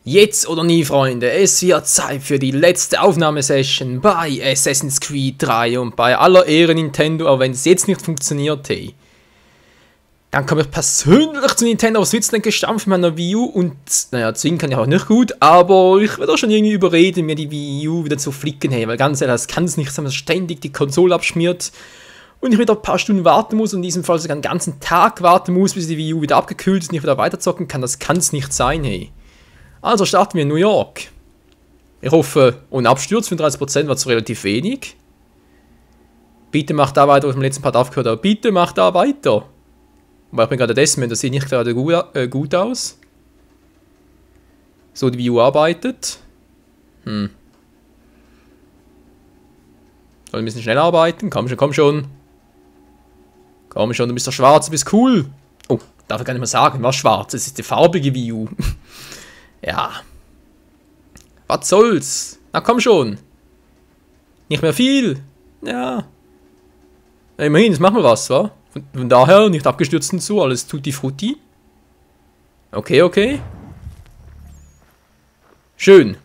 Jetzt oder nie, Freunde, es wird Zeit für die letzte Aufnahmesession bei Assassin's Creed 3 und bei aller Ehre Nintendo, aber wenn es jetzt nicht funktioniert, hey, dann komme ich persönlich zu Nintendo auf Switzerland gestampft mit meiner Wii U und, naja, zwingen kann ich auch nicht gut, aber ich werde auch schon irgendwie überreden, mir die Wii U wieder zu flicken, hey, weil ganz ehrlich, das kann es nicht sein, dass ständig die Konsole abschmiert und ich wieder ein paar Stunden warten muss und in diesem Fall sogar einen ganzen Tag warten muss, bis die Wii U wieder abgekühlt ist und ich wieder weiterzocken kann, das kann es nicht sein, hey. Also starten wir in New York. Ich hoffe, ohne Absturz, 35% war es relativ wenig. Bitte mach da weiter, was ich im letzten Part aufgehört habe. Bitte mach da weiter. Aber ich bin gerade Desmond, das sieht nicht gerade gut aus. So, die View arbeitet. Soll ein bisschen schneller arbeiten? Komm schon, komm schon. Komm schon, du bist doch schwarz, du bist cool. Oh, darf ich gar nicht mehr sagen, was schwarz? Es ist die farbige View. Ja. Was soll's? Na komm schon. Nicht mehr viel. Ja. Immerhin, jetzt machen wir was, wa? Von daher, nicht abgestürzt und so, alles tutti frutti. Okay, okay. Schön.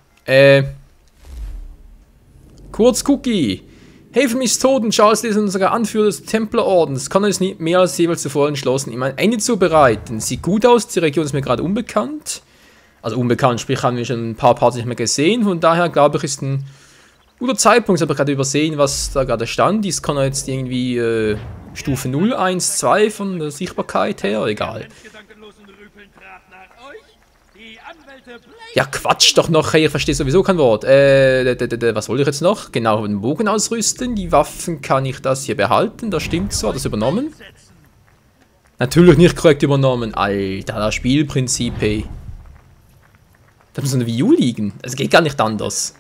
Kurz Cookie. Haven ist tot und Charles ist unser Anführer des Templerordens. Kann uns nicht mehr als jeweils zuvor entschlossen, ihm ein Ende zu bereiten. Sieht gut aus, die Region ist mir gerade unbekannt. Also unbekannt, sprich haben wir schon ein paar Parts nicht mehr gesehen, von daher glaube ich ist ein guter Zeitpunkt, ich habe gerade übersehen, was da gerade stand. Dies kann jetzt irgendwie Stufe 0, 1, 2 von der Sichtbarkeit her, egal. Ja, Quatsch doch noch, hey, ich verstehe sowieso kein Wort. Was wollte ich jetzt noch? Genau, den Bogen ausrüsten, die Waffen kann ich das hier behalten, das stimmt so, hat das übernommen? Natürlich nicht korrekt übernommen, Alter, das Spielprinzip, hey. Da muss eine Wii U liegen. Es geht gar nicht anders.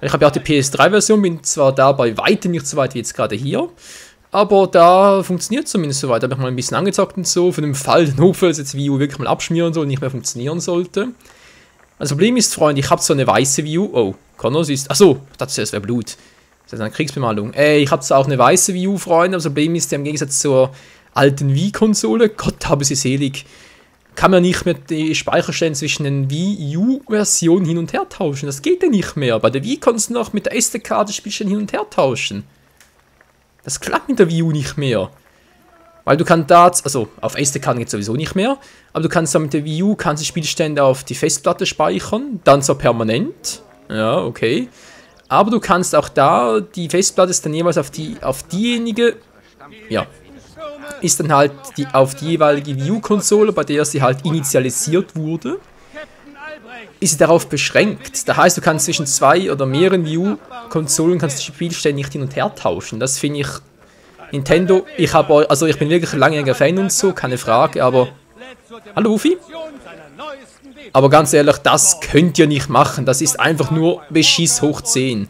Ich habe ja auch die PS3-Version, bin zwar da bei weitem nicht so weit wie jetzt gerade hier, aber da funktioniert zumindest so weit. Da habe ich mal ein bisschen angezockt und so, für den Fall, den Notfall, dass jetzt Wii U wirklich mal abschmieren soll und nicht mehr funktionieren sollte. Das Problem ist, Freunde, ich habe so eine weiße Wii U. Oh, Connors ist. Achso, ich dachte, das wäre Blut. Das ist eine Kriegsbemalung. Ich habe zwar auch eine weiße Wii U, Freunde, aber das Problem ist, im Gegensatz zur alten Wii-Konsole, Gott habe sie selig, kann man nicht mehr die Speicherstellen zwischen den Wii U-Versionen hin und her tauschen. Das geht ja nicht mehr. Bei der Wii kannst du noch mit der SD-Karte Spielstellen hin und her tauschen. Das klappt mit der Wii U nicht mehr. Weil du kannst da, also auf SD-Karten geht sowieso nicht mehr, aber du kannst dann mit der Wii U kannst die Spielstände auf die Festplatte speichern, dann zwar permanent. Ja, okay. Aber du kannst auch da, die Festplatte ist dann jeweils auf diejenige, ja, ist dann halt auf die jeweilige Wii U-Konsole, bei der sie halt initialisiert wurde, ist sie darauf beschränkt. Das heißt, du kannst zwischen zwei oder mehreren Wii U-Konsolen kannst die Spielstände nicht hin und her tauschen. Das finde ich, Nintendo, ich bin wirklich ein langjähriger Fan und so, keine Frage, aber, hallo Ufi? Aber ganz ehrlich, das könnt ihr nicht machen, das ist einfach nur Beschiss hoch 10.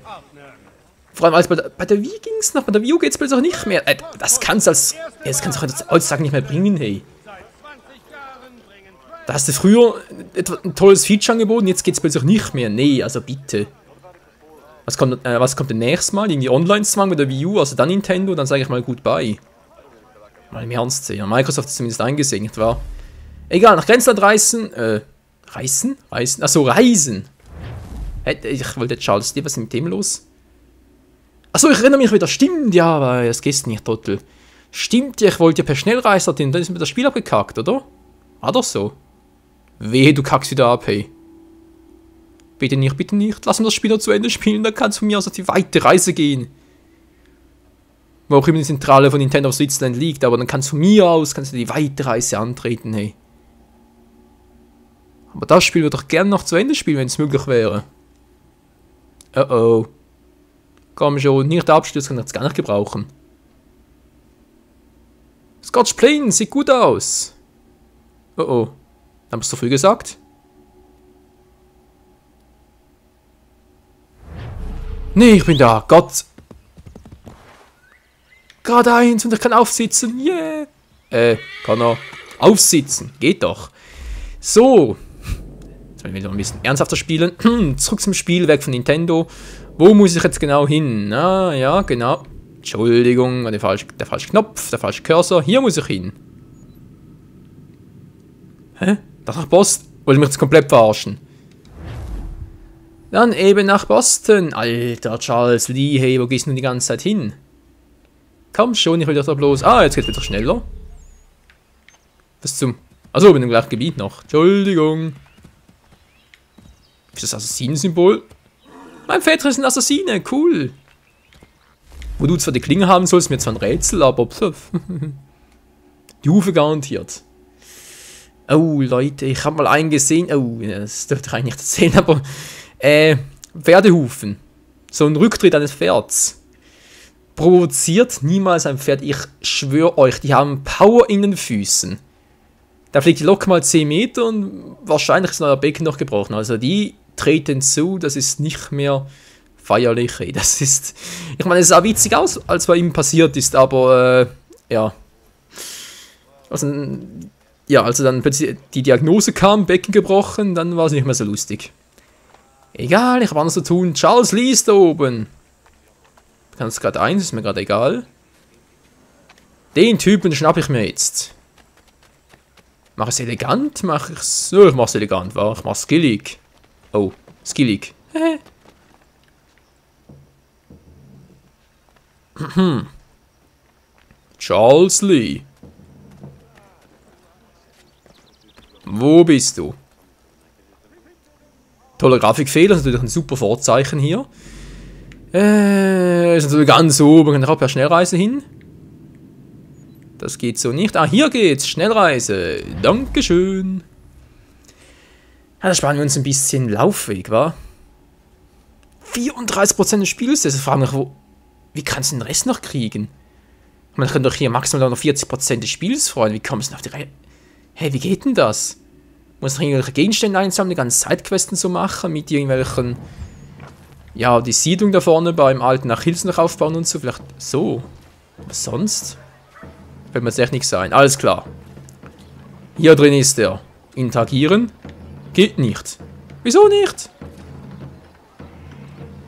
Vor allem, als bei der Wii ging es noch, bei der Wii U geht es plötzlich auch nicht mehr. Das kannst du heutzutage nicht mehr bringen, hey. Da hast du früher ein tolles Feature angeboten, jetzt geht es plötzlich nicht mehr. Nee, also bitte. Was kommt denn nächstes Mal? Irgendwie Online-Zwang mit der Wii U, also dann Nintendo, dann sage ich mal goodbye. Mal im Ernst sehen. Microsoft ist zumindest eingesehen, nicht wahr? Egal, nach Grenzland reisen. Reisen? Achso, reisen. Ich wollte jetzt Charles, was ist mit dem los? Achso, ich erinnere mich wieder. Stimmt, ja, aber das geht nicht, Trottel. Stimmt ja, ich wollte ja per Schnellreise dorthin, dann ist mir das Spiel abgekackt, oder? War doch so. Wehe, du kackst wieder ab, hey. Bitte nicht, bitte nicht. Lass uns das Spiel noch zu Ende spielen, dann kannst du von mir aus auf die weite Reise gehen. Wo auch immer die Zentrale von Nintendo of Switzerland liegt, aber dann kannst du von mir aus die weite Reise antreten, hey. Aber das Spiel würde ich doch gerne noch zu Ende spielen, wenn es möglich wäre. Oh. Komm schon, nicht Absturz kann ich jetzt gar nicht gebrauchen. Scotch Plain sieht gut aus. Oh. Haben wir es so früh gesagt? Nee, ich bin da. Gott. Gerade eins und ich kann aufsitzen. Yeah. Kann er aufsitzen. Geht doch. So. Jetzt werden wir wieder ein bisschen ernsthafter spielen. Zurück zum Spiel, weg von Nintendo. Wo muss ich jetzt genau hin? Ah, ja, genau. Entschuldigung, der falsche Knopf, der falsche Cursor. Hier muss ich hin. Hä? Das nach Post? Wollte mich jetzt komplett verarschen? Dann eben nach Boston. Alter, Charles Lee, hey, wo gehst du nun die ganze Zeit hin? Komm schon, ich will doch da bloß... Ah, jetzt geht's wieder schneller. Was zum... Achso, bin im gleichen Gebiet noch. Entschuldigung. Ist das Assassinensymbol? Mein Vater ist ein Assassine, cool. Wo du zwar die Klinge haben sollst, mir zwar ein Rätsel, aber... Die Hufe garantiert. Oh, Leute, ich habe mal einen gesehen. Oh, das dürfte ich eigentlich nicht erzählen, aber... Pferdehufen. So ein Rücktritt eines Pferds. Provoziert niemals ein Pferd. Ich schwöre euch, die haben Power in den Füßen. Da fliegt die locker mal 10 Meter und wahrscheinlich ist euer Becken noch gebrochen. Also die treten zu, das ist nicht mehr feierlich. Das ist... Ich meine, es sah witzig aus, als bei ihm passiert ist, aber ja. Also, ja, also dann plötzlich die Diagnose kam, Becken gebrochen, dann war es nicht mehr so lustig. Egal, ich habe anders zu tun. Charles Lee ist da oben. Du kannst gerade eins, ist mir gerade egal. Den Typen schnapp ich mir jetzt. Mach es elegant? Mach ich's. Oh, ich mach's elegant, wa? Ich mach's skillig. Oh, skillig. Charles Lee. Wo bist du? Toller Grafikfehler, das ist natürlich ein super Vorzeichen hier. Ist natürlich ganz oben, kann ich auch per Schnellreise hin. Das geht so nicht. Ah, hier geht's, Schnellreise. Dankeschön. Ja, da sparen wir uns ein bisschen Laufweg, wa? 34% des Spiels, das frage mich, wie kannst du den Rest noch kriegen? Man kann doch hier maximal noch 40% des Spiels freuen. Wie kommst du denn auf die Reihe? Hey, wie geht denn das? Muss noch irgendwelche Gegenstände einsammeln, die ganzen Sidequesten zu machen, mit irgendwelchen, ja, die Siedlung da vorne beim alten Achilles noch aufbauen und so, vielleicht so. Was sonst? Fällt mir jetzt echt nichts ein. Alles klar. Hier drin ist er. Interagieren? Geht nicht. Wieso nicht?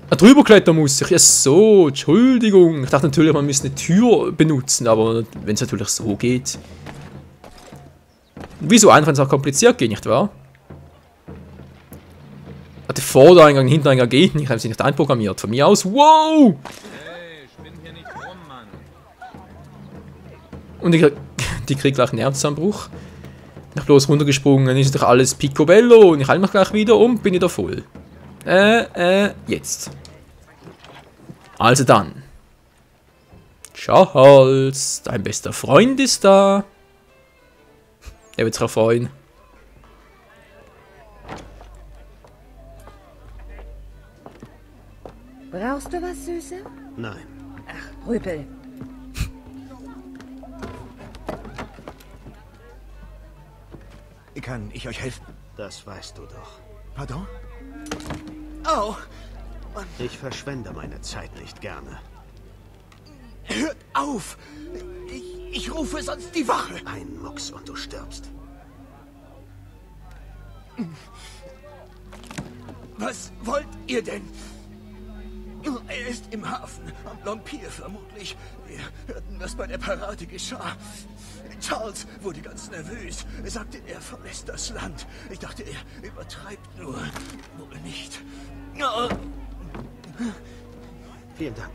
Ah, drüber klettern muss ich. Ja, so, Entschuldigung. Ich dachte natürlich, man müsste eine Tür benutzen, aber wenn es natürlich so geht. Wieso einfach, wenn es auch kompliziert geht, nicht wahr? Der Vordereingang, Hintereingang geht nicht, haben sie nicht einprogrammiert. Von mir aus, wow! Hey, spinn hier nicht rum, Mann. Und die kriegt gleich einen Nervenzusammenbruch. Nach bloß runtergesprungen, ist doch alles picobello. Und ich halte mich gleich wieder und bin wieder voll. Jetzt. Also dann. Charles, dein bester Freund ist da. Er wird sich freuen. Brauchst du was, Süße? Nein. Ach, Rüpel. Kann ich euch helfen? Das weißt du doch. Pardon? Oh! Mann. Ich verschwende meine Zeit nicht gerne. Hört auf! Ich rufe sonst die Wache! Ein Mucks und du stirbst. Was wollt ihr denn? Er ist im Hafen, am Lompier vermutlich. Wir hörten, was bei der Parade geschah. Charles wurde ganz nervös. Er sagte, er verlässt das Land. Ich dachte, er übertreibt nur. Wohl nicht. Oh. Vielen Dank.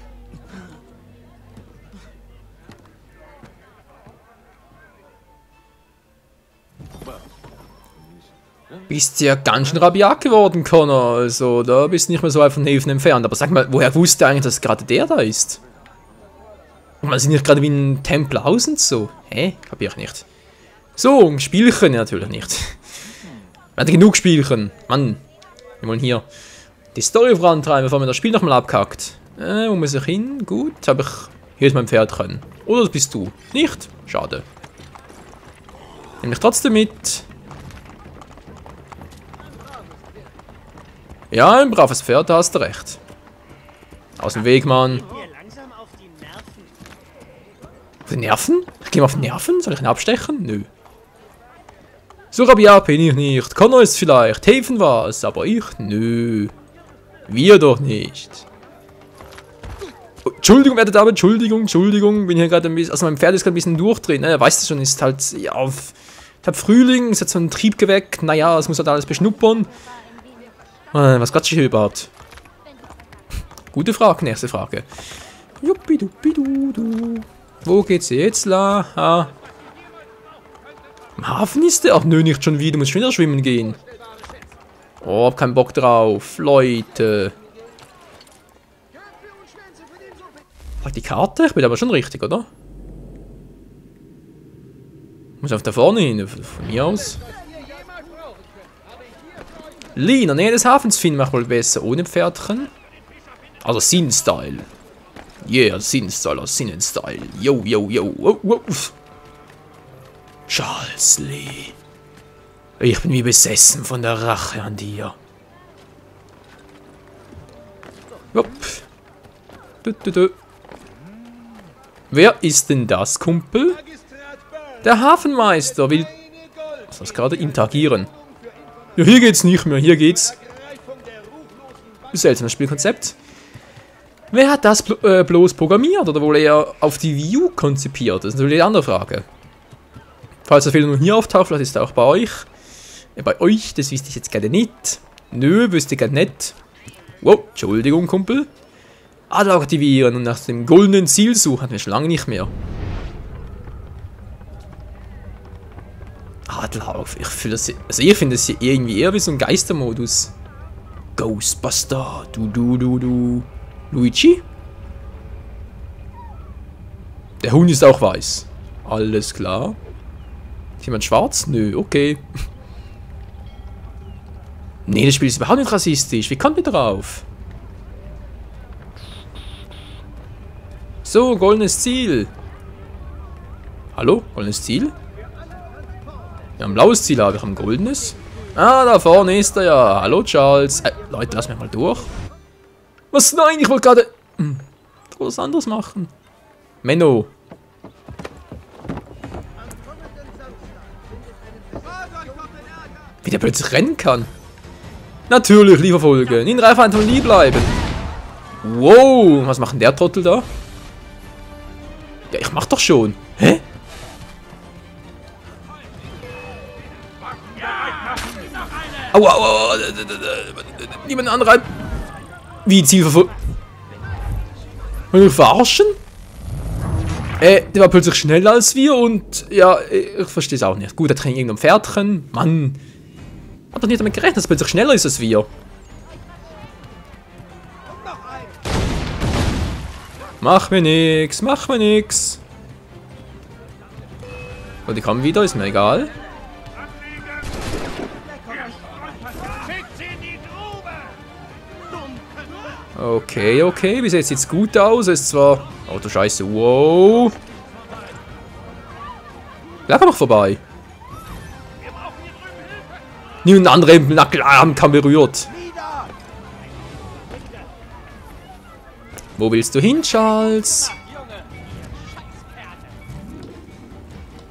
Bist ja ganz schön rabiat geworden, Connor. Also, da bist du nicht mehr so weit von Häfen entfernt. Aber sag mal, woher wusste eigentlich, dass gerade der da ist? Und man sind nicht gerade wie ein Tempelhaus und so. Hä? Kapier ich nicht. So, ein Spielchen natürlich nicht. Wir hatten genug Spielchen. Mann, wir wollen hier die Story vorantreiben, bevor man das Spiel nochmal abkackt. Wo muss ich hin? Gut, habe ich... Hier ist mein Pferd drin. Oder das bist du. Nicht? Schade. Nimm mich trotzdem mit. Ja, ein braves Pferd, da hast du recht. Aus dem Weg, Mann. Auf die Nerven? Ich gehe auf die Nerven? Soll ich ihn abstechen? Nö. So rabiat bin ich nicht. Connor ist vielleicht. Haven war's, aber ich? Nö. Wir doch nicht. Oh, Entschuldigung, werte Dame, Entschuldigung. Bin hier gerade ein bisschen. Also mein Pferd ist gerade ein bisschen durchdrehen. Er weiß es schon, ist halt. Ja, ich hab Frühling, ist jetzt so ein Triebgewäck. Naja, es muss halt alles beschnuppern. Was quatscht hier überhaupt? Gute Frage, nächste Frage. Juppidupidudu. Wo geht's jetzt la? Ah. Im Hafen ist der? Ach nö, nicht schon wieder. Muss schon wieder schwimmen gehen. Oh, hab keinen Bock drauf. Leute. Hat die Karte? Ich bin aber schon richtig, oder? Muss auf da vorne hin. Von mir aus. Lee, in der Nähe des Hafens finden wir wohl besser. Ohne Pferdchen. Also Sin-Style. Yeah, Sin-Style, Sinnen-Style. Yo, yo, yo. Oh, oh. Charles Lee. Ich bin wie besessen von der Rache an dir. Jupp. Wer ist denn das, Kumpel? Der Hafenmeister will... Was ist das gerade? Interagieren. Ja, hier geht's nicht mehr. Hier geht's... Seltsames Spielkonzept. Wer hat das bloß programmiert oder wohl eher auf die Wii U konzipiert? Das ist natürlich die andere Frage. Falls der Fehler nur hier auftaucht, vielleicht ist er auch bei euch. Bei euch, das wüsste ich jetzt gerne nicht. Nö, wüsste ich gerne nicht. Wow, Entschuldigung, Kumpel. Adler aktivieren und nach dem goldenen Ziel suchen hatten wir schon lange nicht mehr. Adler, ich fühle das. Also ich finde das hier irgendwie eher wie so ein Geistermodus. Ghostbuster, du. Luigi? Der Hund ist auch weiß. Alles klar. Ist jemand schwarz? Nö, okay. Nee, das Spiel ist überhaupt nicht rassistisch. Wie kommt ihr drauf? So, goldenes Ziel. Hallo? Goldenes Ziel? Wir haben ein blaues Ziel, aber wir haben ein goldenes. Ah, da vorne ist er ja. Hallo, Charles. Leute, lass mich mal durch. Was? Nein, ich wollte gerade... was anderes machen. Menno. Wie der plötzlich rennen kann. Natürlich, Lieferfolge. In Reichweite von Lee bleiben. Wow, was macht denn der Trottel da? Ja, ich mach doch schon. Hä? Aua, aua, niemand anreiben. Wie Zielverfolgung? Wollen wir verarschen? Der war plötzlich schneller als wir und ja, ich verstehe es auch nicht. Gut, er trägt irgendein Pferdchen. Mann. Hab doch nicht damit gerechnet, dass er plötzlich schneller ist als wir. Mach mir nix, mach mir nix. So, die kommen wieder, ist mir egal. Okay, okay, bis jetzt sieht's gut aus. Ist zwar... Oh, du Scheiße, wow. Lag noch vorbei. Niemand andere Nackelarm kann berührt. Wo willst du hin, Charles?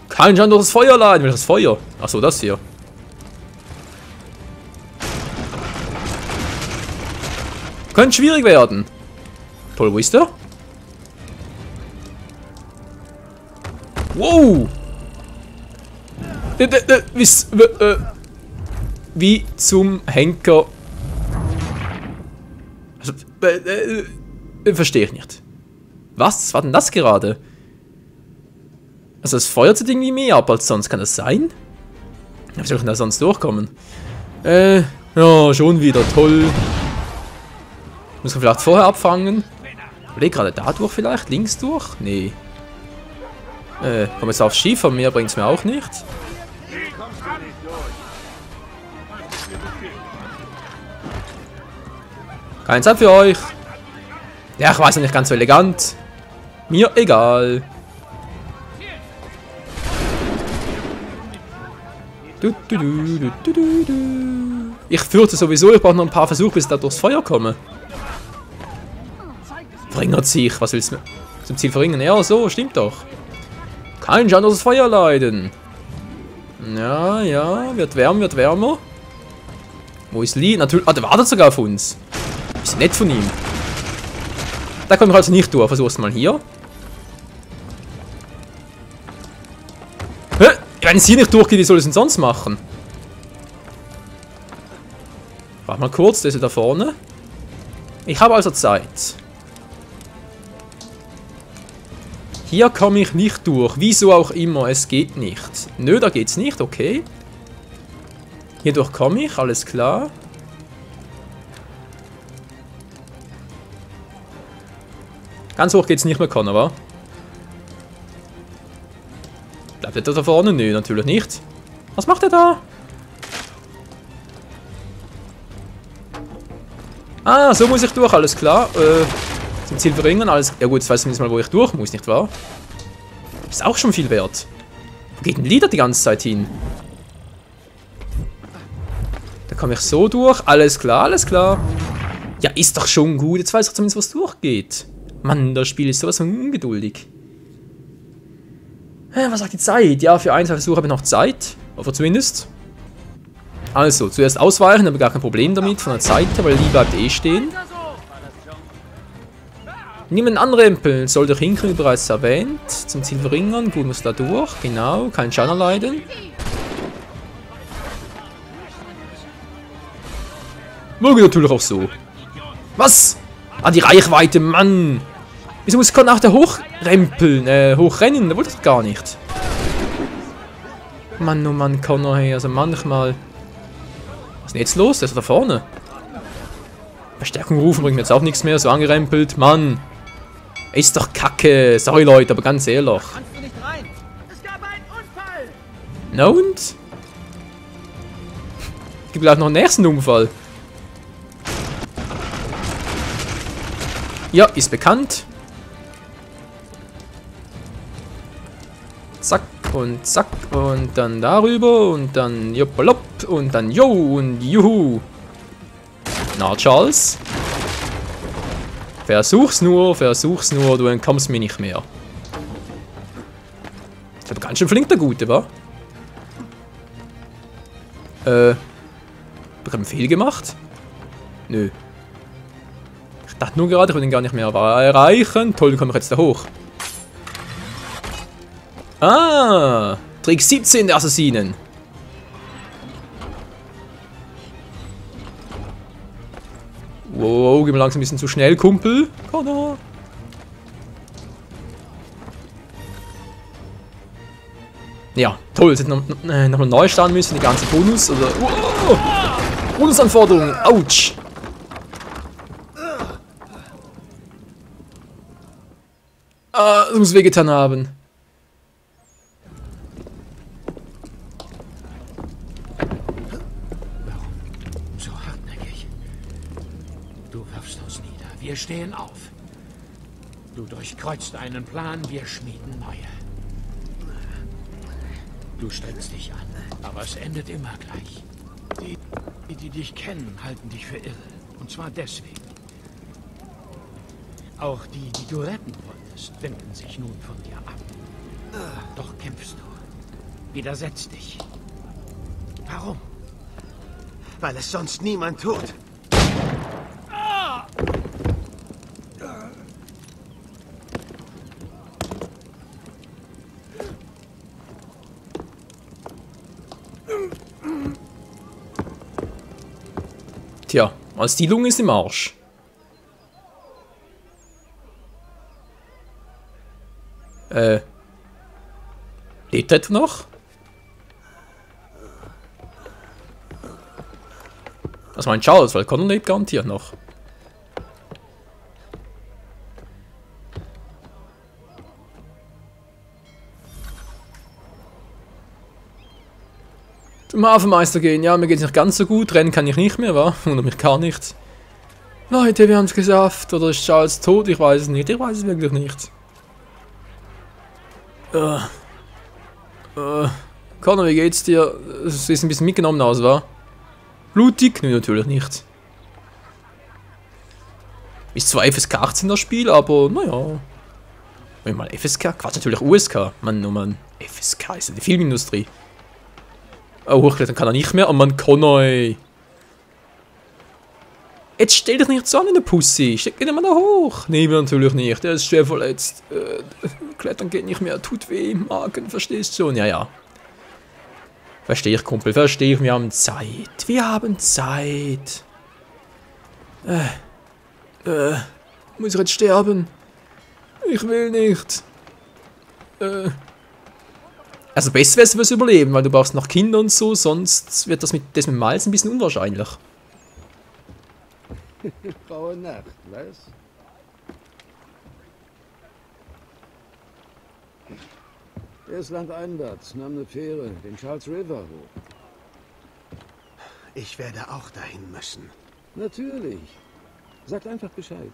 Kein Schein durch das Feuer laden. Welches Feuer? Achso, das hier. Könnte schwierig werden. Toll, wo ist der? Wow! Wie zum Henker. Also, verstehe ich nicht. Was war denn das gerade? Also es feuert sich irgendwie mehr ab als sonst. Kann das sein? Wie soll ich denn da sonst durchkommen? Ja, schon wieder. Toll. Muss man vielleicht vorher abfangen? Oder gerade da durch vielleicht? Links durch? Nee. Komm jetzt aufs Ski, von mir bringt es mir auch nichts. Keine Zeit für euch. Ja, ich weiß nicht ganz so elegant. Mir egal. Ich fürchte sowieso, ich brauche noch ein paar Versuche, bis ich da durchs Feuer komme. Verringert sich. Was willst du zum Ziel verringern? Ja, so, stimmt doch. Kein Schein durch das Feuer leiden. Ja, ja, wird wärmer, wird wärmer. Wo ist Lee? Natürlich. Ah, der wartet sogar auf uns. Ist nett von ihm. Da komme ich also nicht durch. Versuch's mal hier. Wenn es hier nicht durchgeht, wie soll es denn sonst machen? Warte mal kurz, der ist da vorne. Ich habe also Zeit. Hier komme ich nicht durch. Wieso auch immer, es geht nicht. Nö, da geht's nicht, okay. Hier durch komme ich, alles klar. Ganz hoch geht's nicht mehr, Connor, wa? Bleibt er da vorne? Nö, natürlich nicht. Was macht er da? Ah, so muss ich durch, alles klar. Zum Ziel verringern, alles. Ja gut, jetzt weiß ich zumindest mal, wo ich durch muss, nicht wahr? Ist auch schon viel wert. Wo geht denn Lieder die ganze Zeit hin? Da komme ich so durch, alles klar, alles klar. Ja, ist doch schon gut, jetzt weiß ich zumindest, was durchgeht. Mann, das Spiel ist sowas von ungeduldig. Was sagt die Zeit? Ja, für einen Versuch habe ich noch Zeit. Oder zumindest. Also, zuerst ausweichen, habe ich gar kein Problem damit von der Zeit her, weil die bleibt eh stehen. Niemand anrempeln, soll durch hinkriegen, wie bereits erwähnt. Zum Ziel verringern, gut, muss da durch, genau, keinen Schaden erleiden. Möge natürlich auch so. Was? Ah, die Reichweite, Mann! Wieso muss ich nach der hochrempeln, hochrennen? Da wollte ich doch gar nicht. Mann, oh Mann, Connor, hey, also manchmal. Was ist denn jetzt los? Der ist da vorne. Verstärkung rufen bringt mir jetzt auch nichts mehr, so angerempelt, Mann. Ist doch kacke. Sorry, Leute, aber ganz ehrlich. Kannst du nicht rein? Es gab einen Unfall! Na und? Gibt gleich noch einen nächsten Unfall. Ja, ist bekannt. Zack und dann darüber und dann joppalopp und dann jo und juhu. Na, Charles. Versuch's nur, du entkommst mir nicht mehr. Ist aber ganz schön flink, der Gute, wa? Hab ich einen Fehler gemacht? Nö. Ich dachte nur gerade, ich will ihn gar nicht mehr erreichen. Toll, wie komme ich jetzt da hoch? Ah! Trick 17 der Assassinen. Wow, geh mal langsam ein bisschen zu schnell, Kumpel. Connor. Ja, toll. Jetzt nochmal neu starten müssen, die ganze Bonus. Oder, wow, Bonusanforderungen. Autsch. Ah, das muss wehgetan haben. So hartnäckig. Du wirfst uns nieder. Wir stehen auf. Du durchkreuzt einen Plan, wir schmieden neue. Du strengst dich an, aber es endet immer gleich. Die dich kennen, halten dich für irre. Und zwar deswegen. Auch die du retten wolltest, wenden sich nun von dir ab. Doch kämpfst du. Widersetzt dich. Warum? Weil es sonst niemand tut. Tja, als die Lunge ist im Arsch. Lebt er etwa noch? Das meint Charles, weil Connor lebt garantiert noch. Zum Hafenmeister gehen, ja, mir geht's nicht ganz so gut, rennen kann ich nicht mehr, wa? Wundert mich gar nicht. Leute, wir haben's geschafft, oder ist Charles tot? Ich weiß es nicht, ich weiß es wirklich nicht. Connor, wie geht's dir? Es ist ein bisschen mitgenommen aus, wa? Blutig? Nö, natürlich nicht. Ist zwar FSK 18 das Spiel, aber naja. Wenn mal FSK? Quatsch, natürlich USK. Mann, oh Mann. FSK ist ja die Filmindustrie. Oh, hochklettern kann er nicht mehr. Oh Mann, Connor, ey. Jetzt stell dich nicht so an in der Pussy. Steck ihn mal da hoch. Nee, natürlich nicht. Der ist schwer verletzt. Klettern geht nicht mehr. Tut weh im Magen. Verstehst du schon? Ja, ja. Verstehe ich, Kumpel. Verstehe ich. Wir haben Zeit. Wir haben Zeit. Muss ich jetzt sterben? Ich will nicht. Also besser wäre es, du überleben, weil du brauchst noch Kinder und so, sonst wird das mit Miles ein bisschen unwahrscheinlich. Graue Nacht, was? Er ist landeinwärts, nahm eine Fähre, den Charles River hoch. Ich werde auch dahin müssen. Natürlich. Sagt einfach Bescheid.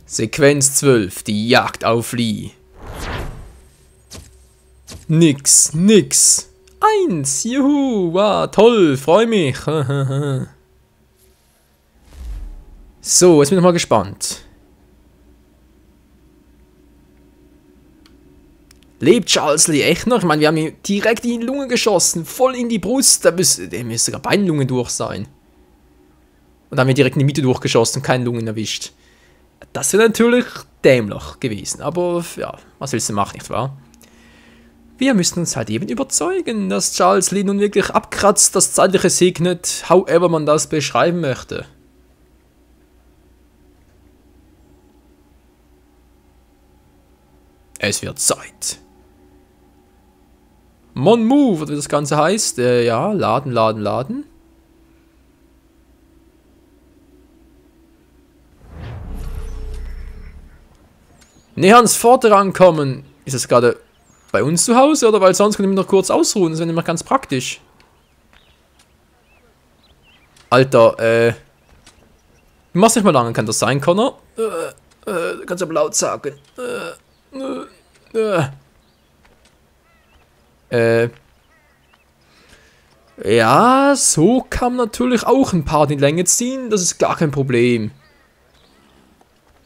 Sequenz 12, die Jagd auf Lee. Nix. 1, juhu, wow, toll, freu mich. So, jetzt bin ich mal gespannt. Lebt Charles Lee echt noch? Ich meine, wir haben ihn direkt in die Lunge geschossen, voll in die Brust. Da müsste sogar Beinlungen durch sein. Und dann haben wir direkt in die Mitte durchgeschossen und keine Lungen erwischt. Das wäre natürlich dämlich gewesen, aber ja, was willst du machen, nicht wahr? Wir müssen uns halt eben überzeugen, dass Charles Lee nun wirklich abkratzt, das Zeitliche segnet, however man das beschreiben möchte. Es wird Zeit. Mon Move, oder wie das Ganze heißt. Ja, laden. Näher ans Vorder ankommen. Ist es gerade bei uns zu Hause oder weil sonst können wir noch kurz ausruhen? Das wäre nämlich ganz praktisch. Alter, du machst nicht mal lange, kann das sein, Connor? Kannst aber laut sagen. Ja, so kann man natürlich auch ein Part in Länge ziehen, das ist gar kein Problem.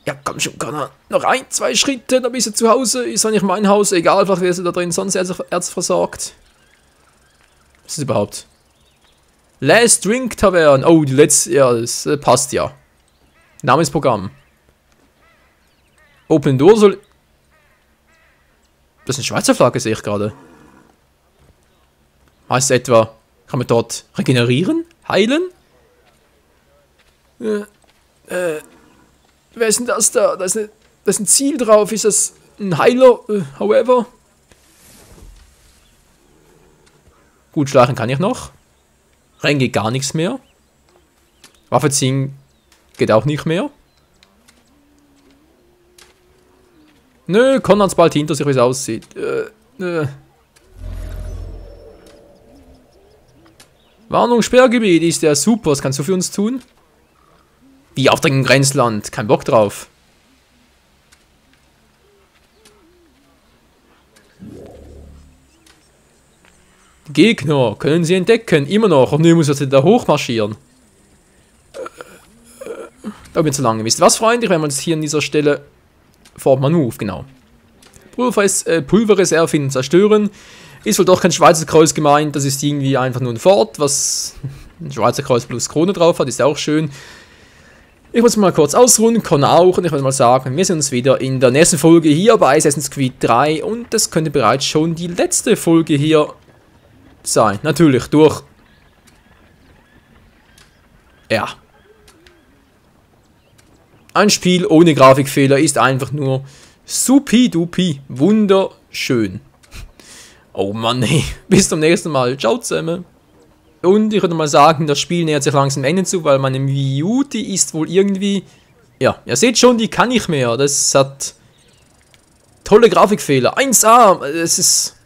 Ja, komm schon, Connor. Noch 1, 2 Schritte, dann bist du zu Hause. Ist zwar nicht mein Haus, egal, vielleicht wärst du da drin sonst erzversorgt. Was ist das überhaupt? Last Drink Tavern. Oh, die letzte, ja, das passt ja. Namensprogramm. Open Door soll... Das ist eine Schweizer Flagge, sehe ich gerade. Heißt es etwa, kann man dort regenerieren? Heilen? Wer ist denn das da? Da ist ein Ziel drauf. Ist das ein Heiler? However. Gut, schleichen kann ich noch. Rennen geht gar nichts mehr. Waffe ziehen geht auch nicht mehr. Nö, Conrans bald hinter sich, wie es aussieht. Warnung, Sperrgebiet ist ja super. Was kannst du für uns tun? Wie auf dem Grenzland. Kein Bock drauf. Gegner können sie entdecken. Immer noch. Und nun muss er da hochmarschieren. Da wird zu lange. Wisst ihr was, Freunde? Ich werde mal jetzt hier an dieser Stelle Fort Manouf, genau. Pulverreserve finden, zerstören. Ist wohl doch kein Schweizer Kreuz gemeint. Das ist irgendwie einfach nur ein Fort, was ein Schweizer Kreuz plus Krone drauf hat. Ist auch schön. Ich muss mal kurz ausruhen, kann auch. Und ich würde mal sagen, wir sehen uns wieder in der nächsten Folge hier bei Assassin's Creed 3. Und das könnte bereits schon die letzte Folge hier sein. Natürlich durch... Ja. Ein Spiel ohne Grafikfehler ist einfach nur supi-dupi wunderschön. Oh Mann, ey. Bis zum nächsten Mal. Ciao zusammen. Und ich würde mal sagen, das Spiel nähert sich langsam Ende zu, weil meine Wii U, die ist wohl irgendwie... Ja, ihr seht schon, die kann nicht mehr. Das hat tolle Grafikfehler. 1A, es ist...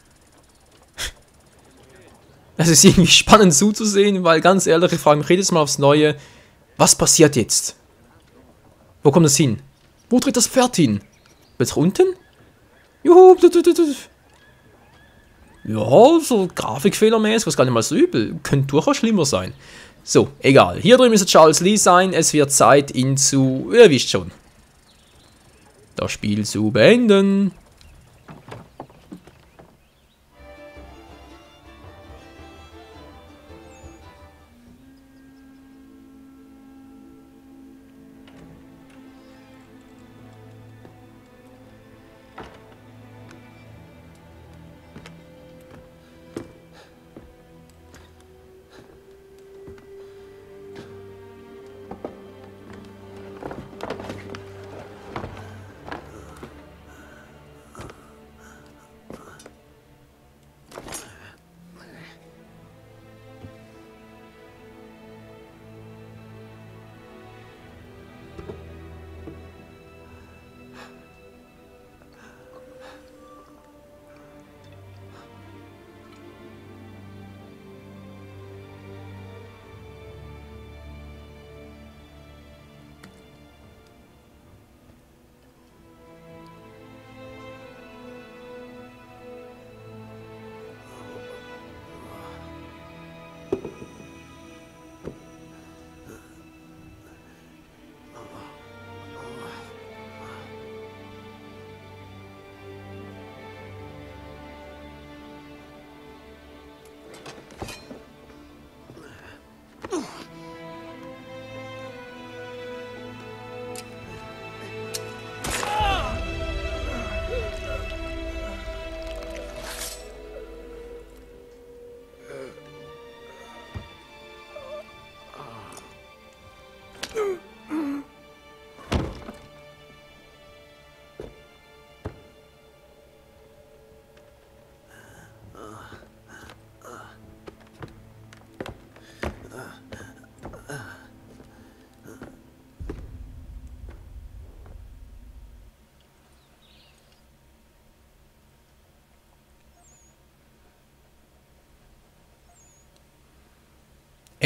Es ist irgendwie spannend zuzusehen, weil ganz ehrlich, ich frage mich jedes Mal aufs Neue, was passiert jetzt? Wo kommt das hin? Wo tritt das Pferd hin? Jetzt unten? Juhu, ja, so grafikfehlermäßig, was gar nicht mal so übel. Könnte durchaus schlimmer sein. So, egal. Hier drüben müsste Charles Lee sein. Es wird Zeit, ihn zu... Ihr wisst schon. Das Spiel zu beenden.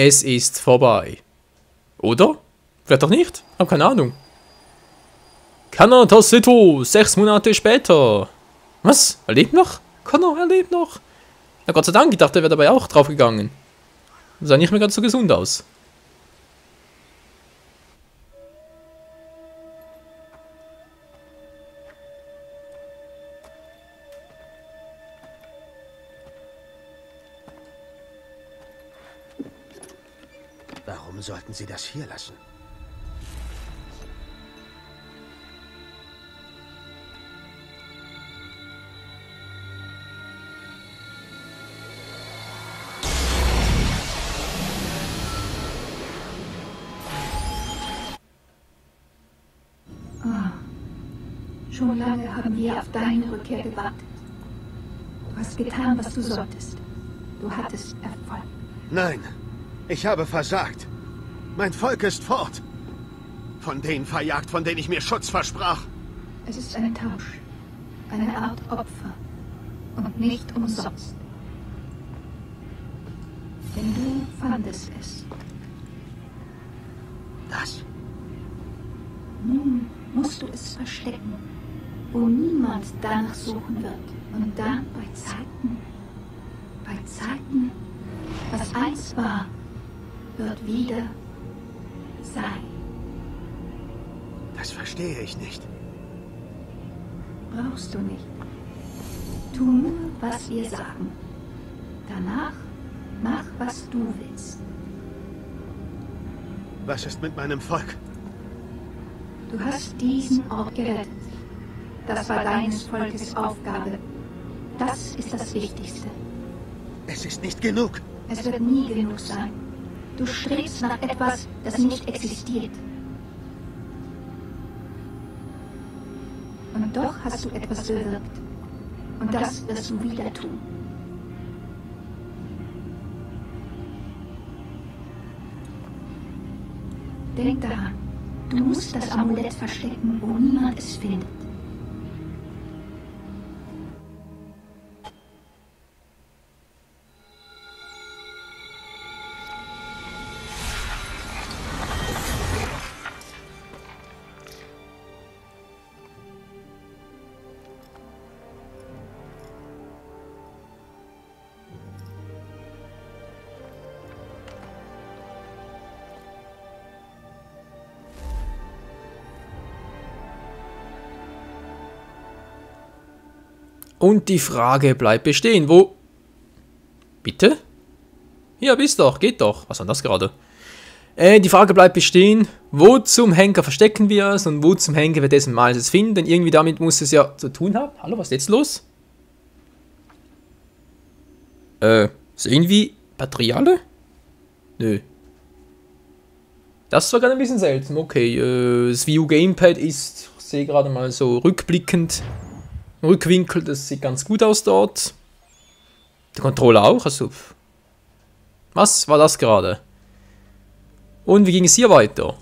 Es ist vorbei. Oder? Vielleicht doch nicht? Hab keine Ahnung. Connor Tossetto, 6 Monate später. Was? Er lebt noch? Connor, er lebt noch. Na Gott sei Dank, ich dachte, er wäre dabei auch draufgegangen. Sah nicht mehr ganz so gesund aus. Warum sollten Sie das hier lassen? Schon lange haben wir auf deine Rückkehr gewartet. Du hast getan, was du solltest. Du hattest Erfolg. Nein, ich habe versagt. Mein Volk ist fort. Von denen verjagt, von denen ich mir Schutz versprach. Es ist ein Tausch. Eine Art Opfer. Und nicht umsonst. Denn du fandest es. Das? Nun musst du es verstecken, wo niemand danach suchen wird. Und dann bei Zeiten, was einst war, wird wieder sein. Das verstehe ich nicht. Brauchst du nicht. Tu nur, was wir sagen. Danach mach, was du willst. Was ist mit meinem Volk? Du hast diesen Ort gerettet. Das war deines Volkes Aufgabe. Das ist das Wichtigste. Es ist nicht genug. Es wird nie genug sein. Du strebst nach etwas, das nicht existiert. Und doch hast du etwas bewirkt. Und das wirst du wieder tun. Denk daran, du musst das Amulett verstecken, wo niemand es findet. Und die Frage bleibt bestehen, wo... Bitte? Ja, bist doch, geht doch. Was war das gerade? Die Frage bleibt bestehen, wo zum Henker verstecken wir es und wo zum Henker wir dessen Mal es finden, denn irgendwie damit muss es ja zu tun haben. Hallo, was ist jetzt los? Sehen wir Materiale? Nö. Das war gerade ein bisschen seltsam. Okay, das Wii U Gamepad ist, ich sehe gerade mal so rückblickend, Rückwinkel, das sieht ganz gut aus dort. Der Controller auch, also... Was war das gerade? Und wie ging es hier weiter?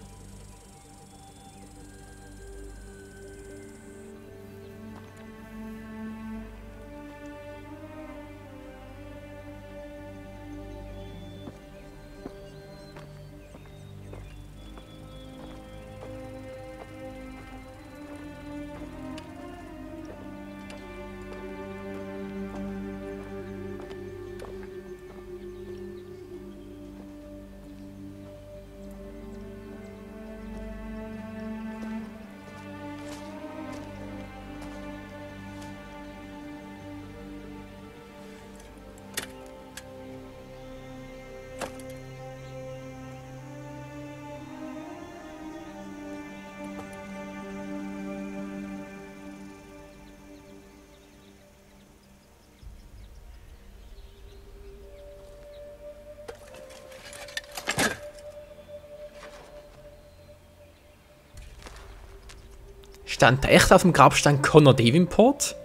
Stand da echt auf dem Grabstein Connor Davenport?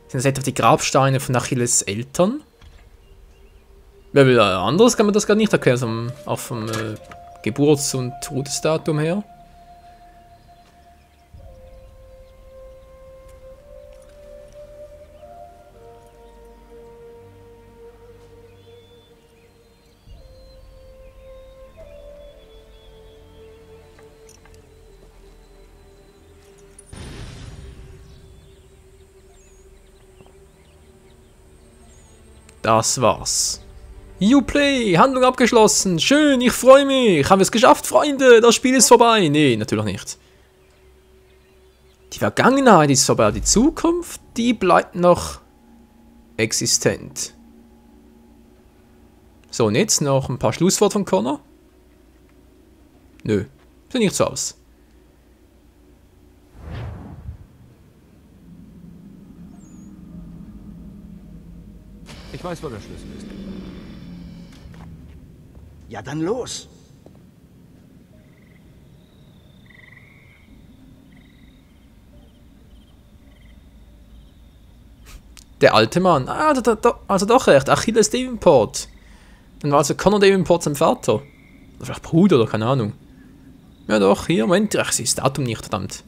Sind das etwa die Grabsteine von Achilles Eltern? Weil anders kann man das gar nicht erklären, auch vom Geburts- und Todesdatum her. Das war's. Uplay, Handlung abgeschlossen. Schön, ich freue mich. Haben wir es geschafft, Freunde? Das Spiel ist vorbei. Nee, natürlich nicht. Die Vergangenheit ist vorbei. Die Zukunft, die bleibt noch existent. So, und jetzt noch ein paar Schlussworte von Connor. Nö, sieht nicht so aus. Ich weiß, wo der Schlüssel ist. Ja, dann los. Der alte Mann. Ah, also doch recht. Achilles Davenport. Dann war also Connor Davenport sein Vater. Oder vielleicht Bruder, oder keine Ahnung. Ja doch, hier, Moment, ich sehe das Datum nicht, verdammt.